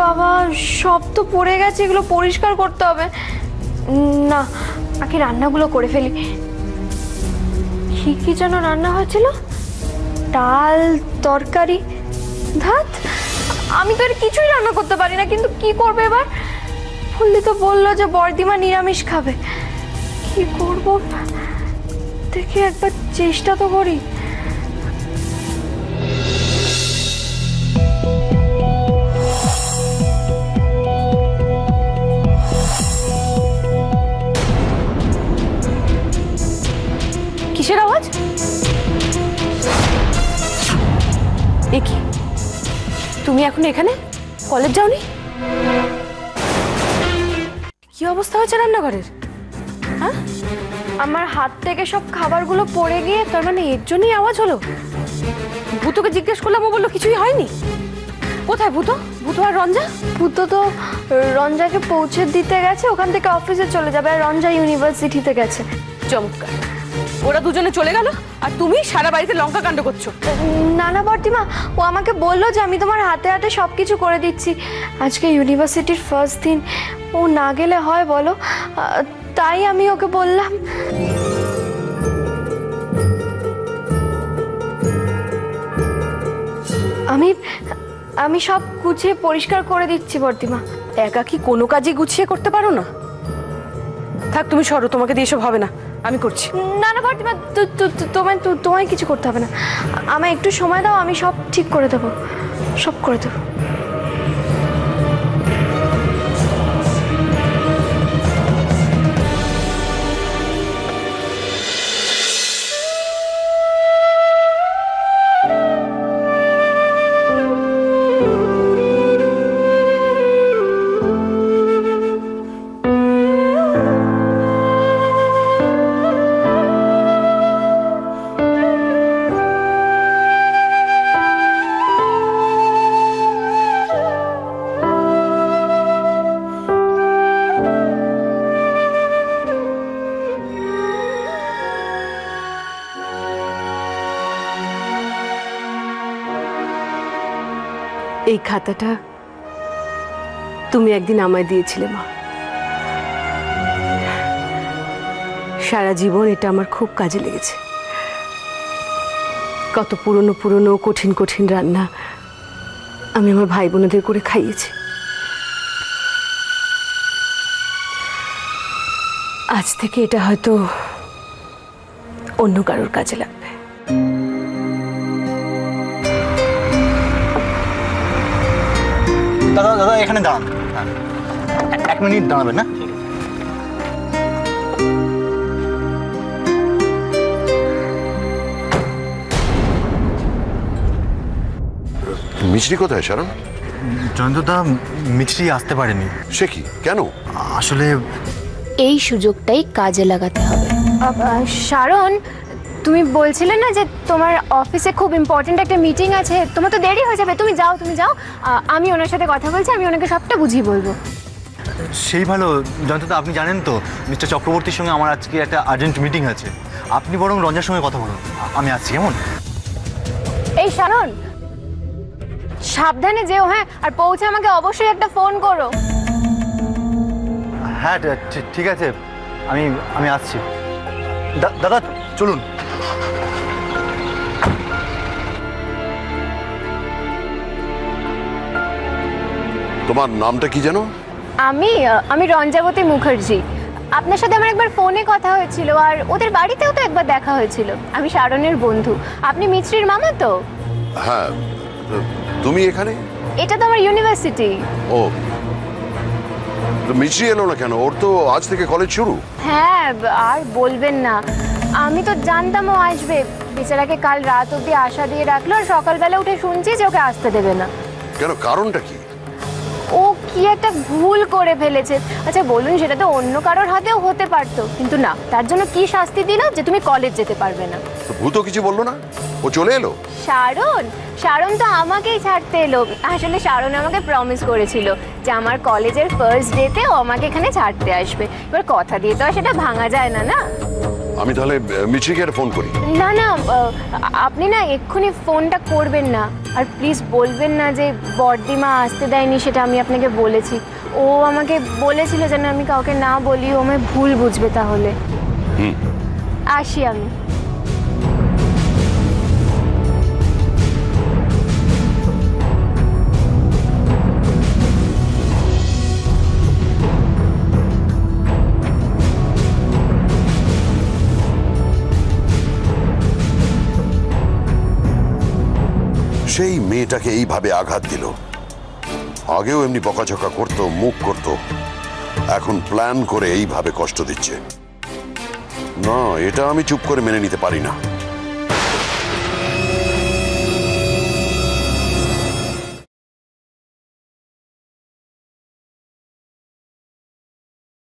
বাবা, সব তো পড়ে গেছে, এগুলো পরিষ্কার করতে হবে। না, আগে রান্নাগুলো করে ফেলি। কি যেন রান্না হয়েছিল? ডাল, তরকারি, ভাত। আমি তো এর কিছুই রান্না করতে পারি না, কিন্তু কি করবে এবার? ফুল্লি তো বললো যে বর্দিমা নিরামিষ খাবে। কি করব দেখি, একবার চেষ্টা তো করি। কিসের আওয়াজ? কি তুমি এখন এখানে? কলেজ যাওনি? কি অবস্থা হয়েছে রান্নাঘরের? হ্যাঁ, আমার হাত থেকে সব খাবারগুলো পড়ে গিয়ে, তার মানে এর জন্যই আওয়াজ হলো। ভূতকে জিজ্ঞেস করলাম, ও বললো কিছুই হয়নি। কোথায় ভূত? ভূত আর রঞ্জা? ভূত তো রঞ্জাকে পৌঁছে দিতে গেছে, ওখান থেকে অফিসে চলে যাবে, আর রঞ্জা ইউনিভার্সিটিতে গেছে। চমৎকার, ওরা দুজনে চলে গেল আর তুমি সারা বাড়িতে লঙ্কা কাণ্ড করছো। না না বর্দিমা, ও আমাকে বললো যে আমি তোমার হাতে হাতে সবকিছু করে দিচ্ছি। আজকে ইউনিভার্সিটির ফার্স্ট দিন, ও না গেলে হয় বলো? তাই আমি ওকে বললাম। আমি সব গুছিয়ে পরিষ্কার করে দিচ্ছি বর্দিমা। একা কি কোনো কাজই গুছিয়ে করতে পারো না? থাক, তুমি সরো, তোমাকে দিয়ে এসব হবে না, আমি করছি। না না বর্দিমা, তোমায় কিছু করতে হবে না। আমায় একটু সময় দাও, আমি সব ঠিক করে দেবো, সব করে দেবো। এই খাতাটা তুমি একদিন আমায় দিয়েছিলে মা। সারা জীবন এটা আমার খুব কাজে লেগেছে। কত পুরনো পুরনো কঠিন কঠিন রান্না আমি আমার ভাই বোনেদের করে খাইয়েছি। আজ থেকে এটা হয়তো অন্য কারোর কাজে লাগবে। দাদা দাদা এখানে দাঁড়ান, 1 মিনিট দাঁড়াবেন না? মিছরি কোথায় শারণ? জয়ন্তদা, মিছরি আসতে পারেনি। সে কি, কেন? আসলে এই সুযোগটাই কাজে লাগাতে হবে। শারণ, তুমি বলছিলে না যে তোমার অফিসে খুব ইম্পর্টেন্ট একটা মিটিং আছে, তোমার তো দেরি হয়ে যাবে, তুমি যাও। আমি ওনার সাথে কথা বলছি, আমি ওনাকে সবটা বুঝিয়ে বলবো। সেই ভালো। জয়ন্তদা, আপনি জানেন তো মিস্টার চক্রবর্তীর সঙ্গে আমার আজকে একটা আর্জেন্ট মিটিং আছে। আপনি বরং রঞ্জার সঙ্গে কথা বলুন, আমি আসছি। কেমন? এই শারণ, সাবধানে যেও, হ্যাঁ? আর পৌঁছে আমাকে অবশ্যই একটা ফোন করো। হ্যাঁ ঠিক আছে, আমি আসছি। দাদা চলুন। তোমার নামটা কি জানো? আমি রঞ্জাবতী মুখার্জি। আপনার সাথে আমার একবার ফোনে কথা হয়েছিল, আর ওদের বাড়িতেও তো একবার দেখা হয়েছিল। আমি শারণের বন্ধু। আপনি মিছরির মামা তো? হ্যাঁ, তুমি এখানে? এটা তো আমার ইউনিভার্সিটি। ও, তো মিছরি এলো না কেন? ওর তো আজ থেকে কলেজ শুরু। হ্যাঁ, আর বলবেন না, আমি তো জানতাম ও আসবে। বেচারাকে কাল রাত অবধি আশা দিয়ে রাখলো, আর সকালবেলা উঠে শুনছি যে ওকে আসতে দেবে না। কেন, কারণটা কি? ও কি একটা ভুল করে ফেলেছে। আচ্ছা বলুন, সেটা তো অন্য কারোর হাতেও হতে পারতো, কিন্তু না, তার জন্য কি শাস্তি দিল যে তুমি কলেজ যেতে পারবে না। তো ভূত কিছু বললো না? ও চলে এলো? শারণ তো আমাকেই ছাড়তে এলো। আসলে শারণ আমাকে প্রমিস করেছিল যে আমার কলেজের ফার্স্ট ডেতে ও আমাকে এখানে ছাড়তে আসবে। এবার কথা দিয়ে তো আর সেটা ভাঙা যায় না, না? আমি তাহলে মিছরিকে ফোন করি। না না, আপনি না এক্ষুনি ফোনটা করবেন না। আর প্লিজ বলবেন না যে বড়দিমা আসতে দেয়নি, সেটা আমি আপনাকে বলেছি। ও আমাকে বলেছিল যেন আমি কাউকে না বলি, ও আমায় ভুল বুঝবে তাহলে। আসি আমি। সেই মেয়েটাকে এইভাবে আঘাত দিল। আগেও এমনি বকাঝকা করতো, মুখ করতো, এখন প্ল্যান করে এইভাবে কষ্ট দিচ্ছে। না, এটা আমি চুপ করে মেনে নিতে পারি না।